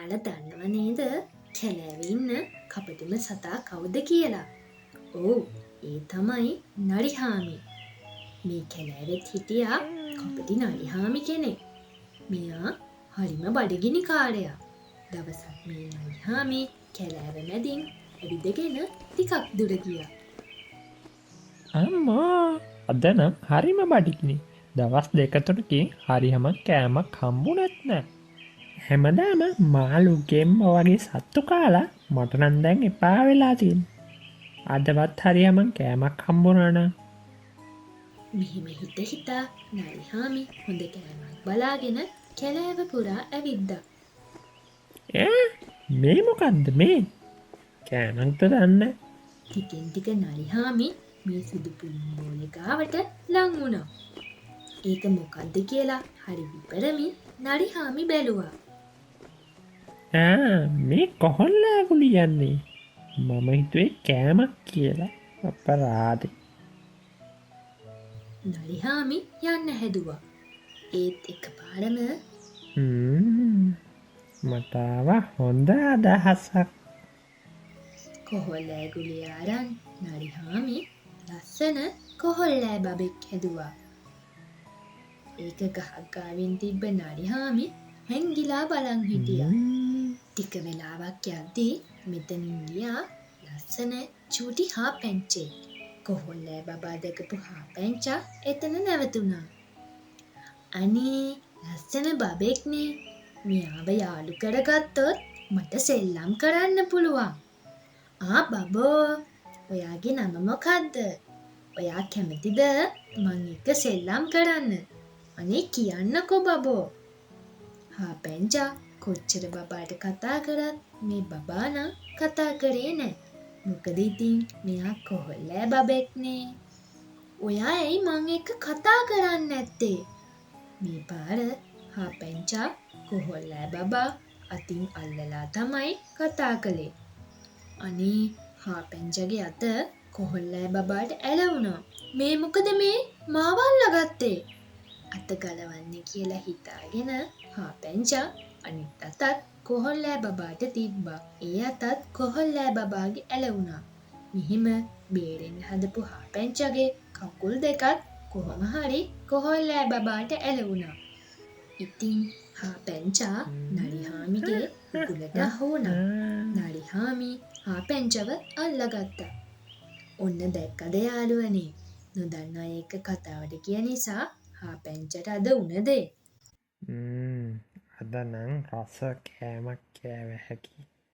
ඔයාලා දන්නව නේද කැලෑවේ ඉන්න කපටිම සතා කවුද කියලා? ඔව් ඒ තමයි නරිහාමි. මේ කැලෑවෙත් හිටියා කපටි නරිහාමි කෙනෙක්. මෙයා හරිම බඩගිනි කාරයා. දවසක් මේ නරිහාමි කැලෑව මැදින් ඇවිදගෙන ටිකක් දුර ගියා. අම්මා අද නම් හරිම බඩගිනි. දවස් දෙකතුරකින් හරිහම කෑමක් හම්බුනත් නෑ. හැමදාම මාළු ගෙම්ම වගේ සත්තු කාලා මට නම් දැන් එපා වෙලා තියෙන. අදවත් හරිහම කෑමක් හම්බුනනම් මෙහෙම හිතා නරිහාමි හොඳ කෑමක් බලාගෙන කැලෑව පුරා ඇවිද්දා. මේ මොකක්ද මේ? කෑමක්ද දන්න? ටිකෙන් ටික නරිහාමි මේ සුදු පුල්ලි බෝලේ ගාවට ලං වුණා. ඒක මොකක්ද කියලා හරි විපරමින් නරිහාමි බැලුවා. මේ කොහොල්ලෑගුලි යන්නේ. මම හිතුවේ කෑමක් කියලා. අපරාදේ. නරිහාමි යන්න හැදුවා. ඒත් එකපාරම මටාව හොඳ අදහසක්. කොහොල්ලෑ ගුලිය අරන් නරිහාමි ලස්සන කොහොල්ලෑ බබෙක් හැදුවා. ඒක ගහක් ගාවින් තිබ්බ නරිහාමි හැංගිලා බලන් හිටියා. ටික වෙලාවක් යද්දී මෙතනින් ගියා ලස්සන චූටි හාපැංචෙක්. කොහොල්ලෑ බබා දැකපු හාපැංචා එතන නැවතුණා. අනේ ලස්සන බබෙක්නේ. මෙයාව යාළු කරගත්තොත් මට සෙල්ලම් කරන්න පුළුවන්. බබෝ ඔයාගේ නම මොකක්ද? ඔයා කැමතිද මං එක්ක සෙල්ලම් කරන්න? අනේ කියන්නකෝ බබෝ. හාපැංචා කොච්චර බබාට කතා කරත් මේ බබා නම් කතා කරේ නෑ. මොකද ඉතින් මෙයා කොහොල්ලෑ බබෙක්නේ. ඔයා ඇයි මං එක්ක කතා කරන්නේ නැත්තේ? මේ පාර හාපැංචා කොහොල්ලෑ බබා අතින් අල්ලලා තමයි කතා කළේ. අනේ හාපැංචාගේ අත කොහොල්ලෑ බබාට ඇලවුණා. මේ මොකද මේ මාව අල්ලගත්තේ? අත ගලවන්න කියලා හිතාගෙන හාපැංචා අනිත් අතත් කොහොල්ලෑ බබාට තිබ්බා. ඒ අතත් කොහොල්ලෑ බබාගේ ඇලවුණා. මෙහිම බේරෙන්න හදපු හාපැංචාගේ කකුල් දෙකත් කොහොම හරි කොහොල්ලෑ බබාට ඇලවුණා. ඉතින් හාපැංචා නරිහාමිගේ උකුලට අහුවුණා. නරිහාමි හාපැංචාව අල්ලගත්තා. ඔන්න දැක්කද යාළුවනේ, නොදන්න අය එක්ක කතාවට ගිය නිසා හාපැංචාට අද වුණ දේ. අද නම් රස කෑමක් කෑව හැකි.